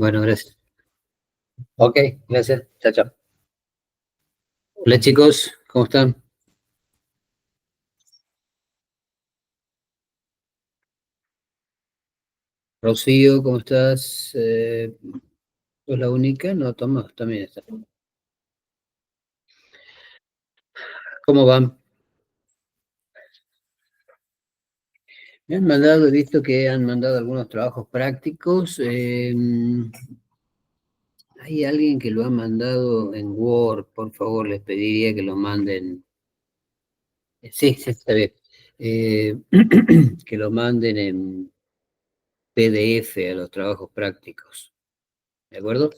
Bueno, gracias. Ok, gracias. Chao, chao. Hola chicos, ¿cómo están? Rocío, ¿cómo estás? ¿Sos la única? No, Tomás también está. ¿Cómo van? Me han mandado, he visto que han mandado algunos trabajos prácticos. Hay alguien que lo ha mandado en Word, por favor, les pediría que lo manden. Sí, sí, está bien. Eh, que lo manden en PDF a los trabajos prácticos, ¿de acuerdo?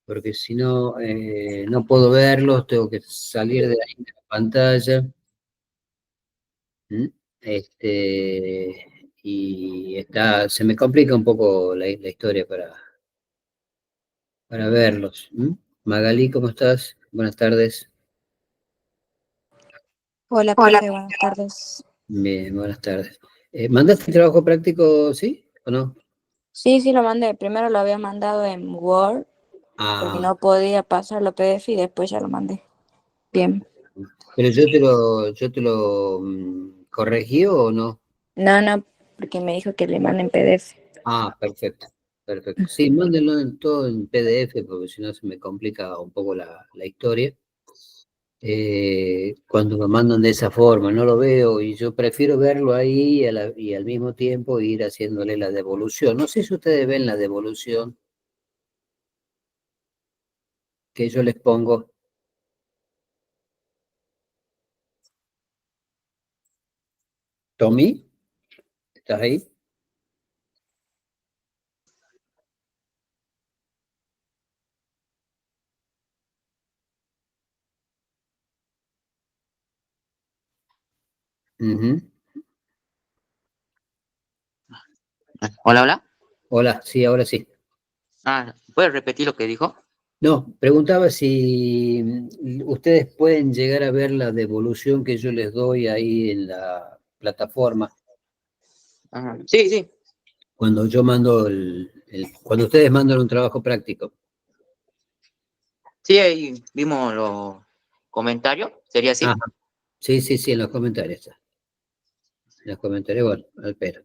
Porque si no, no puedo verlos, tengo que salir de ahí de la pantalla. ¿Mm? Y se me complica un poco la historia para verlos. ¿Mm? Magalí, ¿cómo estás? Buenas tardes. Hola, Hola. profe, buenas tardes. Bien, buenas tardes. ¿Mandaste el trabajo práctico, sí o no? Sí, lo mandé. Primero lo había mandado en Word porque Ah, no podía pasarlo PDF y después ya lo mandé. Bien. pero yo te lo corregí o no. No, porque me dijo que le manden PDF. Ah, perfecto, perfecto. Sí, mándenlo todo en PDF porque si no se me complica un poco la historia. Cuando lo mandan de esa forma, no lo veo y yo prefiero verlo ahí y al mismo tiempo ir haciéndole la devolución. No sé si ustedes ven la devolución que yo les pongo. Tommy, ¿estás ahí? Ujú. Hola, hola. Hola, sí, ahora sí. ¿Puedes repetir lo que dijo? No, preguntaba si ustedes pueden llegar a ver la devolución que yo les doy ahí en la plataforma Sí, sí. cuando yo mando cuando ustedes mandan un trabajo práctico. Sí, ahí vimos los comentarios. ¿Sería Ajá. así? Sí, sí, sí, en los comentarios está. En los comentarios, bueno, al pero.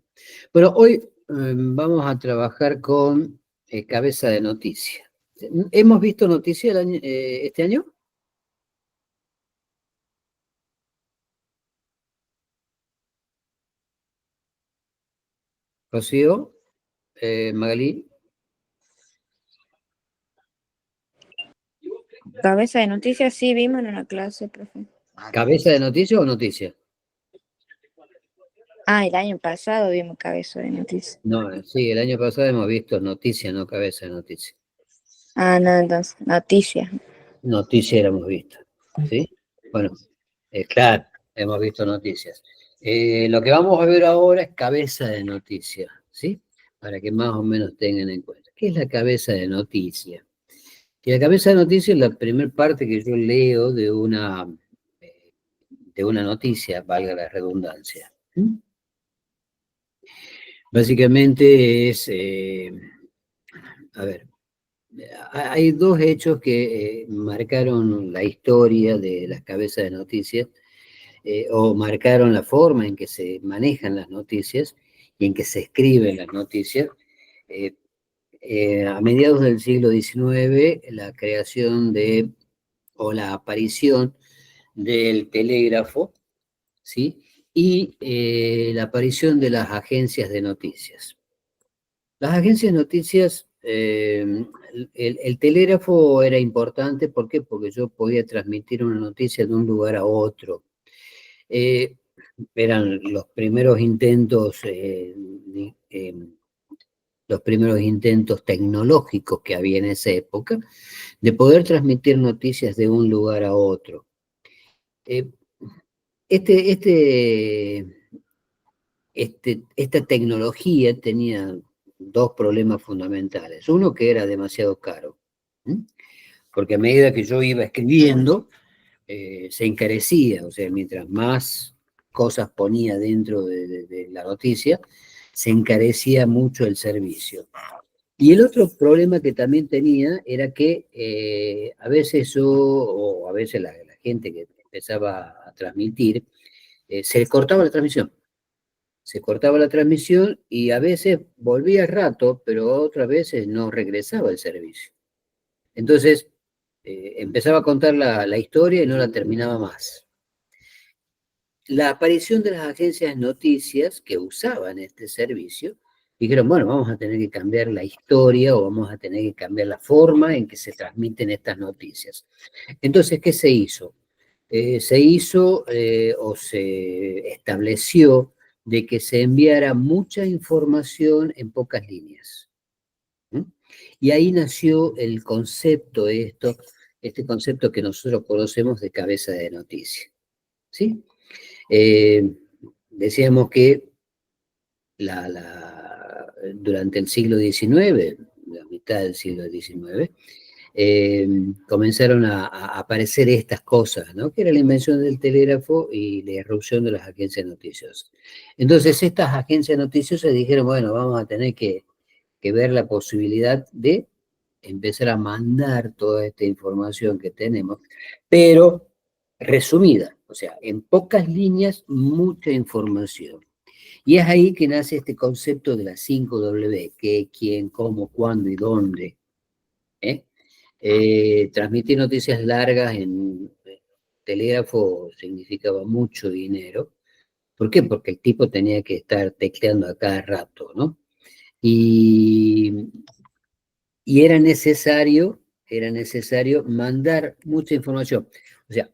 Bueno, hoy vamos a trabajar con cabeza de noticia. ¿Hemos visto noticias este año? Rocío, Magalí, Cabeza de noticias, sí, vimos en una clase, profe. ¿cabeza de noticia o noticia? El año pasado vimos cabeza de noticias. No, sí, el año pasado hemos visto noticia, no cabeza de noticia. No, entonces, noticias. Noticia hemos visto, ¿sí? Bueno, claro, hemos visto noticias. Lo que vamos a ver ahora es cabeza de noticia, ¿sí? Para que más o menos tengan en cuenta. ¿Qué es la cabeza de noticia? Que la cabeza de noticia es la primera parte que yo leo de una noticia, valga la redundancia. ¿Mm? Básicamente a ver, hay dos hechos que marcaron la historia de las cabezas de noticias, o marcaron la forma en que se manejan las noticias y en que se escriben las noticias. Eh, a mediados del siglo XIX, la creación o la aparición del telégrafo, ¿sí? Y la aparición de las agencias de noticias. Las agencias de noticias, el telégrafo era importante, ¿por qué? Porque yo podía transmitir una noticia de un lugar a otro. Eh, Eran los primeros intentos tecnológicos que había en esa época de poder transmitir noticias de un lugar a otro. Eh, este, este, esta tecnología tenía dos problemas fundamentales. Uno, que era demasiado caro, ¿m? Porque a medida que yo iba escribiendo, se encarecía, o sea, mientras más cosas ponía dentro de la noticia, se encarecía mucho el servicio. Y el otro problema que también tenía era que a veces o a veces la gente que empezaba a transmitir, se le cortaba la transmisión. Se cortaba la transmisión y a veces volvía rato, pero otras veces no regresaba el servicio. Entonces, empezaba a contar la historia y no la terminaba más. La aparición de las agencias de noticias que usaban este servicio, dijeron, bueno, vamos a tener que cambiar la historia o vamos a tener que cambiar la forma en que se transmiten estas noticias. Entonces, ¿qué se hizo? Se hizo o se estableció de que se enviara mucha información en pocas líneas. ¿Mm? Y ahí nació el concepto, este concepto que nosotros conocemos de cabeza de noticia. ¿Sí? Decíamos que durante el siglo XIX, la mitad del siglo XIX, comenzaron a aparecer estas cosas, ¿no? Que era la invención del telégrafo y la irrupción de las agencias noticiosas. Entonces, estas agencias noticiosas dijeron, bueno, vamos a tener que ver la posibilidad de empezar a mandar toda esta información que tenemos, pero resumida, o sea, en pocas líneas, mucha información. Y es ahí que nace este concepto de las 5W, qué, quién, cómo, cuándo y dónde. Transmitir noticias largas en telégrafo significaba mucho dinero. ¿Por qué? Porque el tipo tenía que estar tecleando a cada rato, ¿no? Y era necesario mandar mucha información. O sea,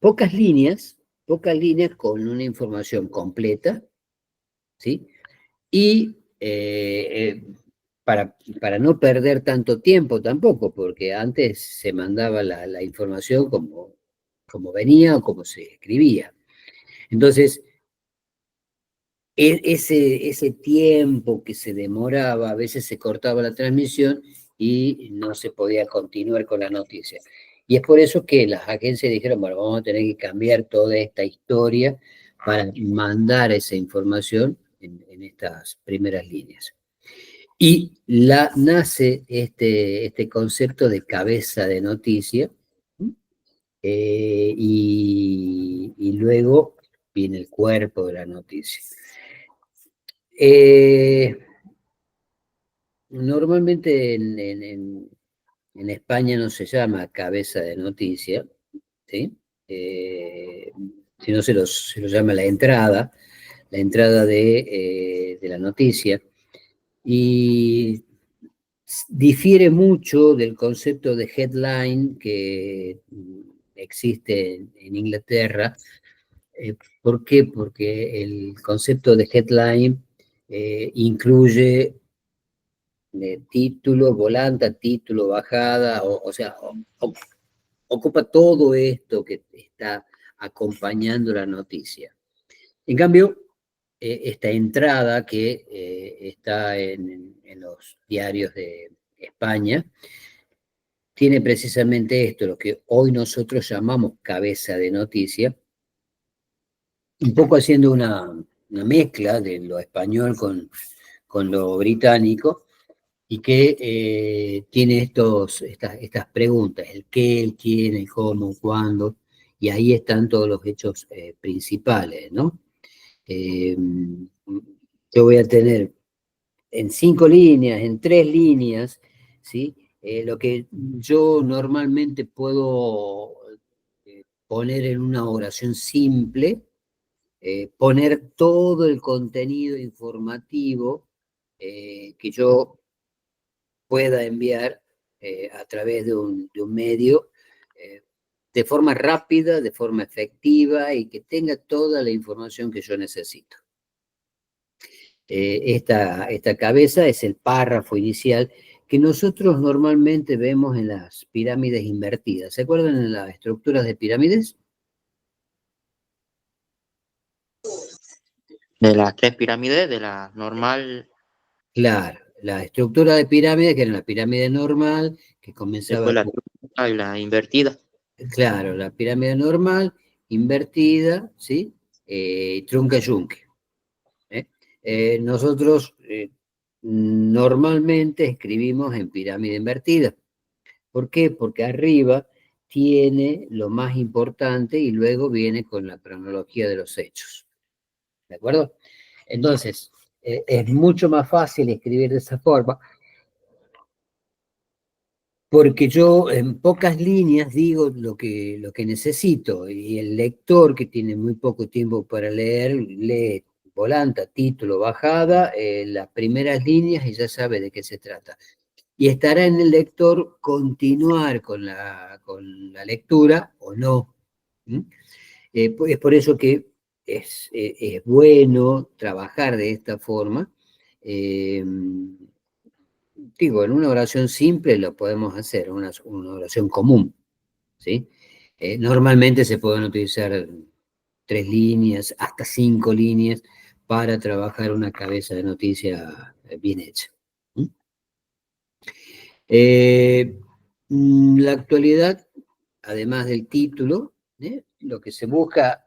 pocas líneas con una información completa, ¿sí? Y para no perder tanto tiempo tampoco, porque antes se mandaba la información como venía o como se escribía. Entonces, ese tiempo que se demoraba, a veces se cortaba la transmisión y no se podía continuar con la noticia. Y es por eso que las agencias dijeron, bueno, vamos a tener que cambiar toda esta historia para mandar esa información en estas primeras líneas. Y nace este concepto de cabeza de noticia, y luego viene el cuerpo de la noticia. Normalmente en España no se llama cabeza de noticia, ¿sí? Sino se lo llama la entrada de la noticia, y difiere mucho del concepto de headline que existe en Inglaterra. ¿Por qué? Porque el concepto de headline incluye título, volanta, título, bajada, o sea, ocupa todo esto que está acompañando la noticia. En cambio, esta entrada que está en los diarios de España, tiene precisamente esto, lo que hoy nosotros llamamos cabeza de noticia, un poco haciendo una mezcla de lo español con lo británico, y que tiene estas preguntas, el qué, el quién, el cómo, cuándo, y ahí están todos los hechos principales, ¿no? Yo voy a tener en 5 líneas, en 3 líneas, ¿sí? Lo que yo normalmente puedo poner en una oración simple, poner todo el contenido informativo que yo pueda enviar a través de un medio de forma rápida, de forma efectiva y que tenga toda la información que yo necesito. Esta cabeza es el párrafo inicial que nosotros normalmente vemos en las pirámides invertidas. ¿Se acuerdan en las estructuras de pirámides? De las 3 pirámides, de la normal. Claro, la estructura de pirámide, que era la pirámide normal, que comenzaba... Después la invertida. Claro, la pirámide normal, invertida, ¿sí? Trunca yunque. Nosotros normalmente escribimos en pirámide invertida. ¿Por qué? Porque arriba tiene lo más importante y luego viene con la cronología de los hechos. ¿De acuerdo? Entonces, es mucho más fácil escribir de esa forma, porque yo en pocas líneas digo lo que necesito, y el lector, que tiene muy poco tiempo para leer, lee volanta, título, bajada, las primeras líneas y ya sabe de qué se trata. Y estará en el lector continuar con la lectura o no. Es por eso que es bueno trabajar de esta forma. Digo, en una oración simple lo podemos hacer, una oración común, ¿sí? Normalmente se pueden utilizar 3 líneas, hasta 5 líneas, para trabajar una cabeza de noticia bien hecha. La actualidad, además del título, lo que se busca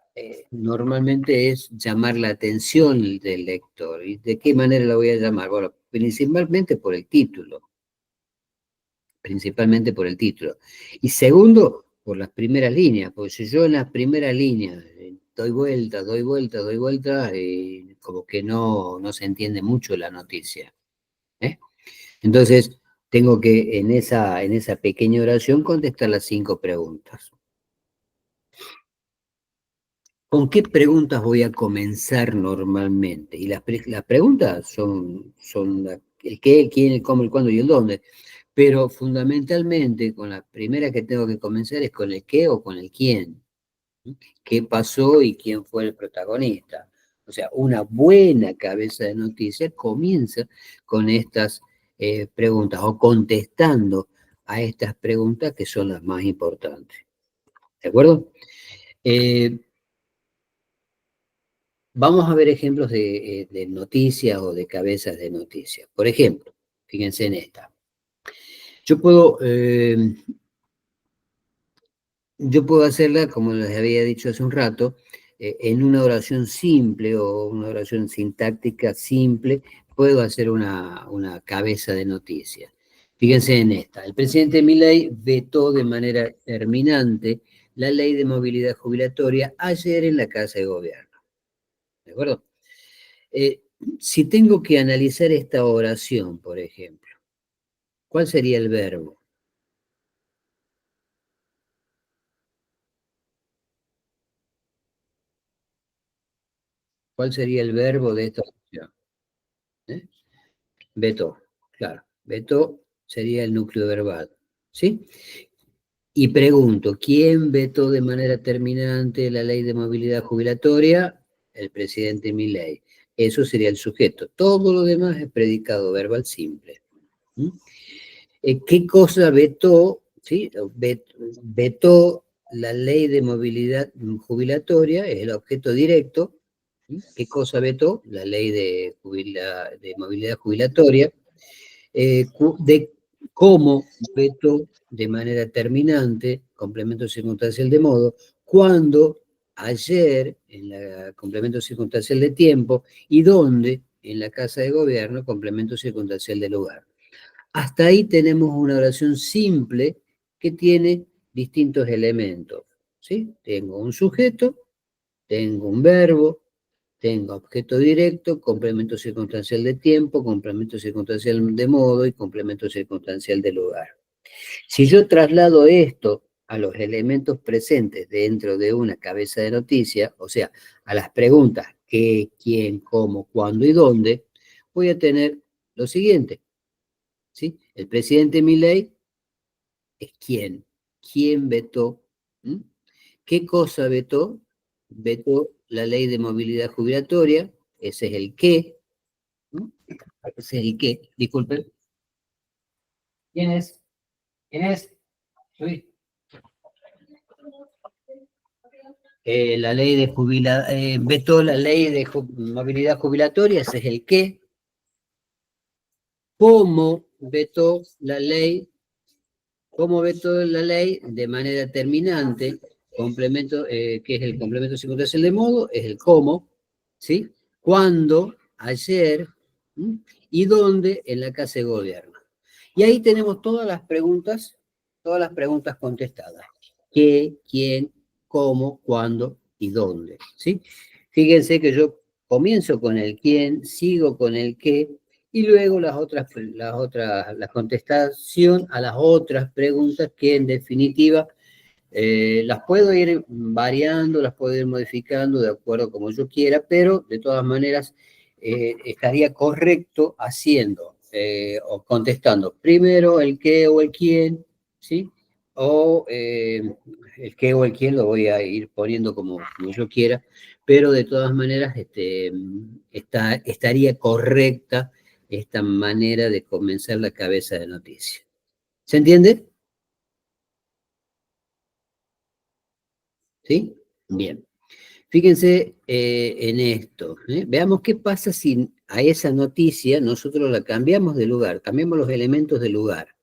normalmente es llamar la atención del lector. ¿Y de qué manera la voy a llamar? Bueno, principalmente por el título. Principalmente por el título. Y segundo, por las primeras líneas, porque si yo en las primeras líneas doy vuelta, como que no se entiende mucho la noticia. Entonces, tengo que en esa pequeña oración contestar las 5 preguntas. ¿Con qué preguntas voy a comenzar normalmente? Y las preguntas son el qué, el quién, el cómo, el cuándo y el dónde. Pero fundamentalmente, con la primera que tengo que comenzar es con el qué o con el quién. ¿Qué pasó y quién fue el protagonista? O sea, una buena cabeza de noticias comienza con estas preguntas o contestando a estas preguntas que son las más importantes. ¿De acuerdo? Vamos a ver ejemplos de noticias o de cabezas de noticias. Por ejemplo, fíjense en esta. Yo puedo hacerla, como les había dicho hace un rato, en una oración simple o una oración sintáctica simple, puedo hacer una cabeza de noticias. Fíjense en esta. El presidente Milei vetó de manera terminante la ley de movilidad jubilatoria ayer en la Casa de Gobierno. ¿De acuerdo? Si tengo que analizar esta oración, por ejemplo, ¿cuál sería el verbo? ¿Cuál sería el verbo de esta oración? Vetó, claro. Vetó sería el núcleo verbal, ¿sí? Y pregunto, ¿quién vetó de manera terminante la ley de movilidad jubilatoria? El presidente Milei. Eso sería el sujeto. Todo lo demás es predicado verbal simple. ¿Qué cosa vetó? ¿Sí? Vetó la ley de movilidad jubilatoria, es el objeto directo. ¿Qué cosa vetó? La ley de movilidad jubilatoria. De cómo vetó de manera terminante, complemento circunstancial de modo, cuando, ayer, en la complemento circunstancial de tiempo, y dónde, en la Casa de Gobierno, complemento circunstancial de lugar. Hasta ahí tenemos una oración simple que tiene distintos elementos, ¿sí? Tengo un sujeto, tengo un verbo, tengo objeto directo, complemento circunstancial de tiempo, complemento circunstancial de modo y complemento circunstancial de lugar. Si yo traslado esto a los elementos presentes dentro de una cabeza de noticia, o sea, a las preguntas qué, quién, cómo, cuándo y dónde, voy a tener lo siguiente, ¿sí? El presidente Milei es quién. ¿Quién vetó? ¿Qué cosa vetó? Vetó la ley de movilidad jubilatoria, ese es el qué. Ese es el qué, disculpen. ¿Quién es? ¿Quién es? Luis. La ley de vetó la ley de movilidad jubilatoria, ese es el qué. ¿Cómo vetó la ley? ¿Cómo vetó la ley? De manera terminante, complemento, que es el complemento circunstancial de modo, es el cómo, ¿sí? ¿Cuándo? Ayer. ¿Y dónde? En la Casa de Gobierno. Y ahí tenemos todas las preguntas contestadas. ¿Qué, quién, cómo, cuándo y dónde? ¿Sí? Fíjense que yo comienzo con el quién, sigo con el qué, y luego la contestación a las otras preguntas que en definitiva las puedo ir variando, las puedo ir modificando de acuerdo como yo quiera, pero de todas maneras estaría correcto haciendo o contestando primero el qué o el quién, ¿sí? O el qué o el quién lo voy a ir poniendo como yo quiera, pero de todas maneras estaría correcta esta manera de comenzar la cabeza de noticia. ¿Se entiende? ¿Sí? Bien. Fíjense en esto. Veamos qué pasa si a esa noticia nosotros la cambiamos de lugar, cambiamos los elementos de lugar.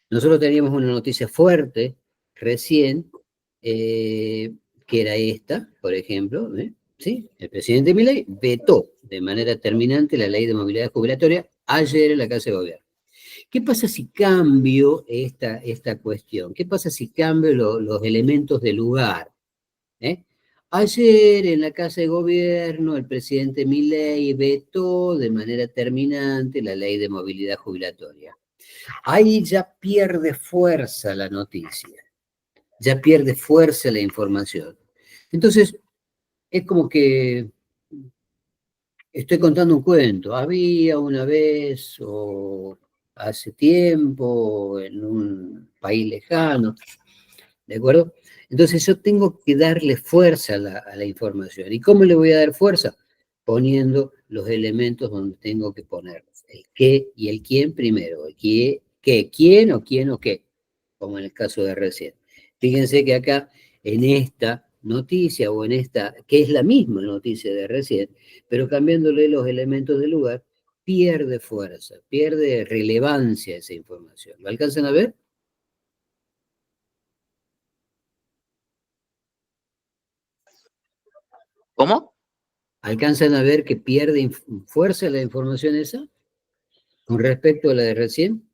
Nosotros teníamos una noticia fuerte recién, que era esta, por ejemplo. ¿Sí? El presidente Milei vetó de manera terminante la ley de movilidad jubilatoria ayer en la Casa de Gobierno. ¿Qué pasa si cambio esta cuestión? ¿Qué pasa si cambio los elementos de lugar? Ayer en la Casa de Gobierno el presidente Milei vetó de manera terminante la ley de movilidad jubilatoria. Ahí ya pierde fuerza la noticia, ya pierde fuerza la información. Entonces, es como que estoy contando un cuento. Había una vez o hace tiempo en un país lejano, ¿de acuerdo? Entonces yo tengo que darle fuerza a la información. ¿Y cómo le voy a dar fuerza? Poniendo los elementos donde tengo que ponerlos. El qué y el quién primero. El qué, quién o qué, como en el caso de recién. Fíjense que acá, en esta noticia o en esta, que es la misma noticia de recién, pero cambiándole los elementos del lugar, pierde fuerza, pierde relevancia esa información. ¿Lo alcanzan a ver? ¿Cómo? ¿Alcanzan a ver que pierde fuerza la información esa con respecto a la de recién?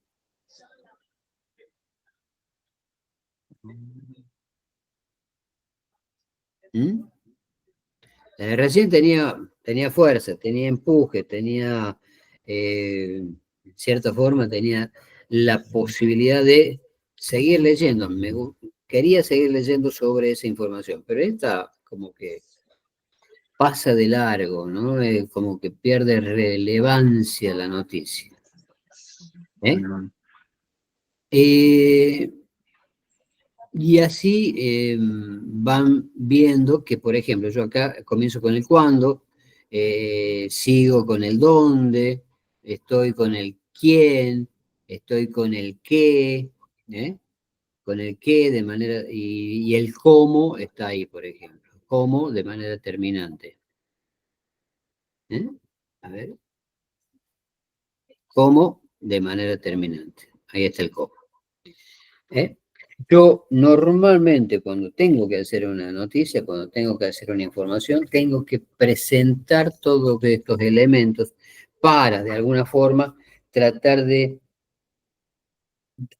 ¿Mm? La de recién tenía fuerza, tenía empuje, tenía, en cierta forma, tenía la posibilidad de seguir leyendo. Quería seguir leyendo sobre esa información, pero esta como que pasa de largo, ¿no? Como que pierde relevancia la noticia. Y así van viendo que, por ejemplo, yo acá comienzo con el cuándo, sigo con el dónde, estoy con el quién, estoy con el qué, con el qué de manera, y el cómo está ahí, por ejemplo, cómo de manera terminante. A ver, cómo de manera terminante. Ahí está el cómo. Yo normalmente cuando tengo que hacer una noticia, cuando tengo que hacer una información, tengo que presentar todos estos elementos para, de alguna forma, tratar de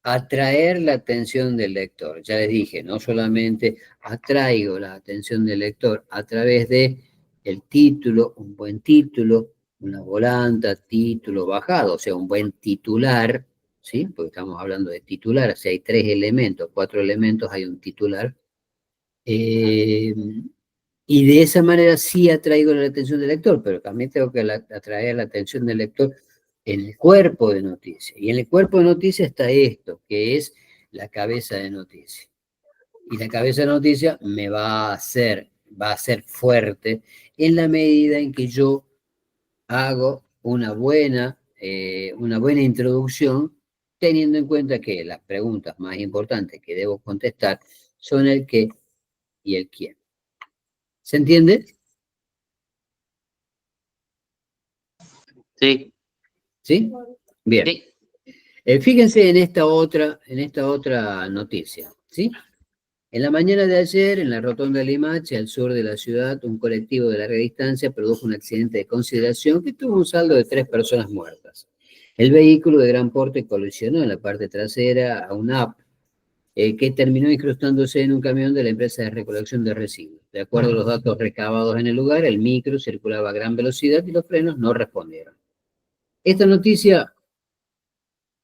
atraer la atención del lector. Ya les dije, no solamente atraigo la atención del lector a través de el título, un buen título, una volanta, título bajado, o sea, un buen titular, ¿sí? Porque estamos hablando de titular, si hay 3 elementos, 4 elementos, hay un titular. Y de esa manera sí atraigo la atención del lector, pero también tengo que atraer la atención del lector en el cuerpo de noticia. Y en el cuerpo de noticia está esto, que es la cabeza de noticia. Y la cabeza de noticia me va a hacer fuerte en la medida en que yo hago una buena introducción, teniendo en cuenta que las preguntas más importantes que debo contestar son el qué y el quién. ¿Se entiende? Sí. ¿Sí? Bien. Sí. Fíjense en esta otra noticia, ¿sí? En la mañana de ayer, en la rotonda de Limache, al sur de la ciudad, un colectivo de larga distancia produjo un accidente de consideración que tuvo un saldo de 3 personas muertas. El vehículo de gran porte colisionó en la parte trasera a un app que terminó incrustándose en un camión de la empresa de recolección de residuos. De acuerdo a los datos recabados en el lugar, el micro circulaba a gran velocidad y los frenos no respondieron. Esta noticia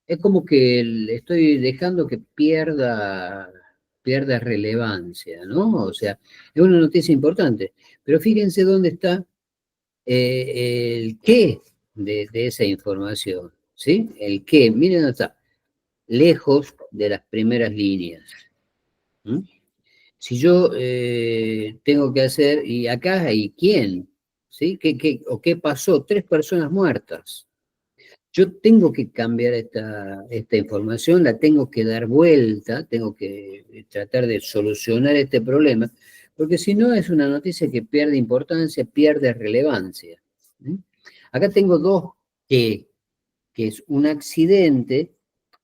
es como que estoy dejando que pierda relevancia, ¿no? O sea, es una noticia importante, pero fíjense dónde está el qué de esa información, ¿sí? El qué, miren dónde está, lejos de las primeras líneas. ¿Mm? Si yo tengo que hacer, y acá hay quién, ¿sí? ¿O qué pasó? 3 personas muertas. Yo tengo que cambiar esta información, la tengo que dar vuelta, tengo que tratar de solucionar este problema, porque si no es una noticia que pierde importancia, pierde relevancia. ¿Mm? Acá tengo dos que es un accidente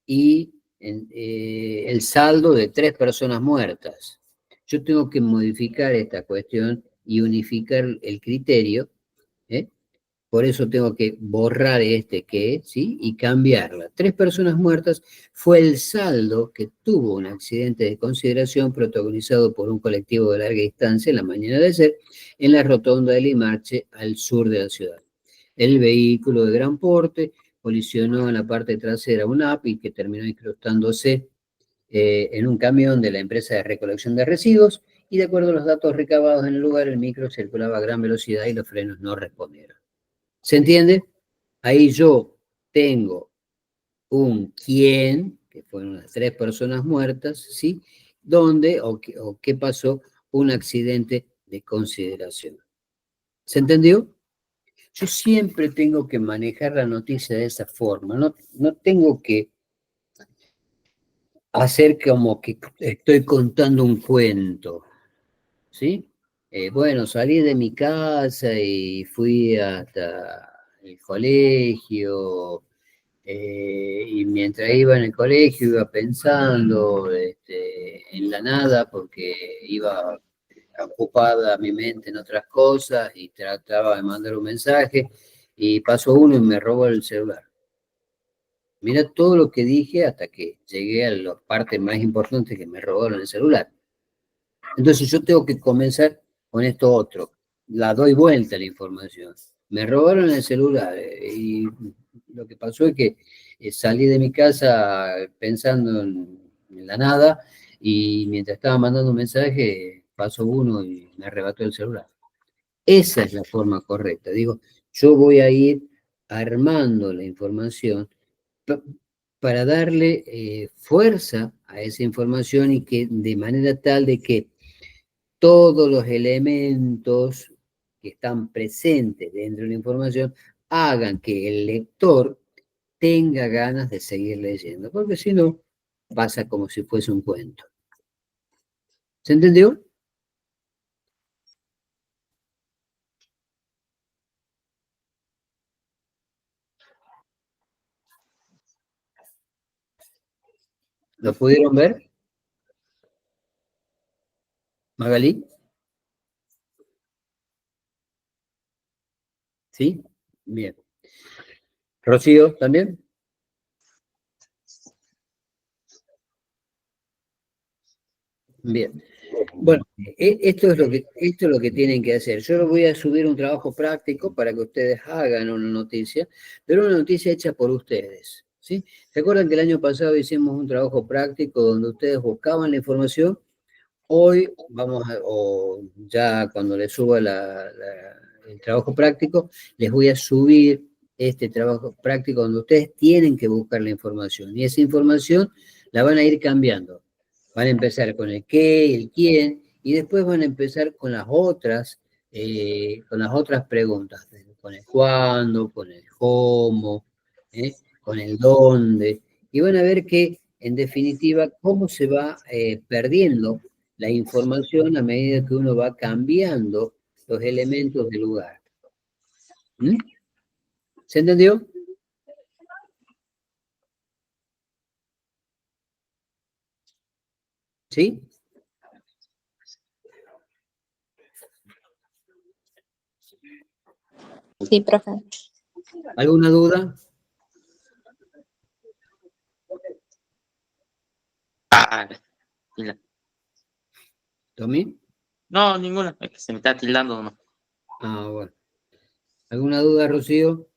y el saldo de 3 personas muertas. Yo tengo que modificar esta cuestión y unificar el criterio, ¿eh? Por eso tengo que borrar este que, ¿sí? Y cambiarla. 3 personas muertas fue el saldo que tuvo un accidente de consideración protagonizado por un colectivo de larga distancia en la mañana de ayer en la rotonda de Limache, al sur de la ciudad. El vehículo de gran porte colisionó en la parte trasera un API que terminó incrustándose en un camión de la empresa de recolección de residuos y de acuerdo a los datos recabados en el lugar, el micro circulaba a gran velocidad y los frenos no respondieron. ¿Se entiende? Ahí yo tengo un quién, que fueron las 3 personas muertas, ¿sí? ¿Dónde o qué pasó? Un accidente de consideración. ¿Se entendió? Yo siempre tengo que manejar la noticia de esa forma, no tengo que hacer como que estoy contando un cuento, ¿sí? Bueno, salí de mi casa y fui hasta el colegio, y mientras iba en el colegio iba pensando en la nada porque iba ocupada mi mente en otras cosas y trataba de mandar un mensaje y pasó uno y me robó el celular. Mira todo lo que dije hasta que llegué a la parte más importante que me robaron el celular. Entonces yo tengo que comenzar con esto otro. La doy vuelta a la información. Me robaron el celular y lo que pasó es que salí de mi casa pensando en la nada y mientras estaba mandando un mensaje pasó uno y me arrebató el celular. Esa es la forma correcta. Digo, yo voy a ir armando la información para darle fuerza a esa información y que de manera tal de que todos los elementos que están presentes dentro de la información hagan que el lector tenga ganas de seguir leyendo, porque si no, pasa como si fuese un cuento. ¿Se entendió? ¿Lo pudieron ver, Magalí? ¿Sí? Bien. ¿Rocío también? Bien. Bueno, esto es lo que tienen que hacer. Yo les voy a subir un trabajo práctico para que ustedes hagan una noticia, pero una noticia hecha por ustedes, ¿sí? ¿Se acuerdan que el año pasado hicimos un trabajo práctico donde ustedes buscaban la información? Hoy vamos a, o ya cuando les suba el trabajo práctico, les voy a subir este trabajo práctico donde ustedes tienen que buscar la información. Y esa información la van a ir cambiando. Van a empezar con el qué, el quién, y después van a empezar con las otras preguntas, con el cuándo, con el cómo, con el dónde, y van a ver que, en definitiva, cómo se va perdiendo la información a medida que uno va cambiando los elementos del lugar. ¿Mm? ¿Se entendió? ¿Sí? Sí, profe. ¿Alguna duda? ¿Tommy? No, ninguna, es que se me está tildando nomás. Ah, bueno. ¿Alguna duda, Rocío?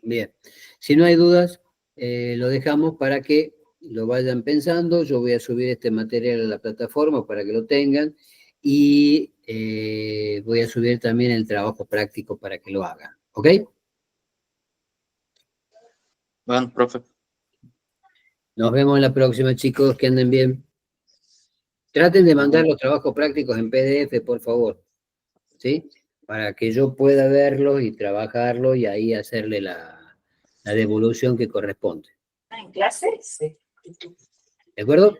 Bien. Si no hay dudas, lo dejamos para que lo vayan pensando. Yo voy a subir este material a la plataforma para que lo tengan y voy a subir también el trabajo práctico para que lo hagan. ¿Ok? Bueno, profe. Nos vemos en la próxima, chicos. Que anden bien. Traten de mandar los trabajos prácticos en PDF, por favor. ¿Sí? Para que yo pueda verlos y trabajarlos y ahí hacerle la devolución que corresponde. ¿En clase? Sí. ¿De acuerdo?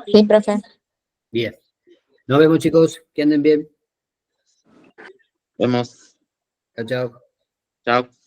Sí, profe. Bien. Nos vemos, chicos. Que anden bien. Vemos. Chao, chao. Chao.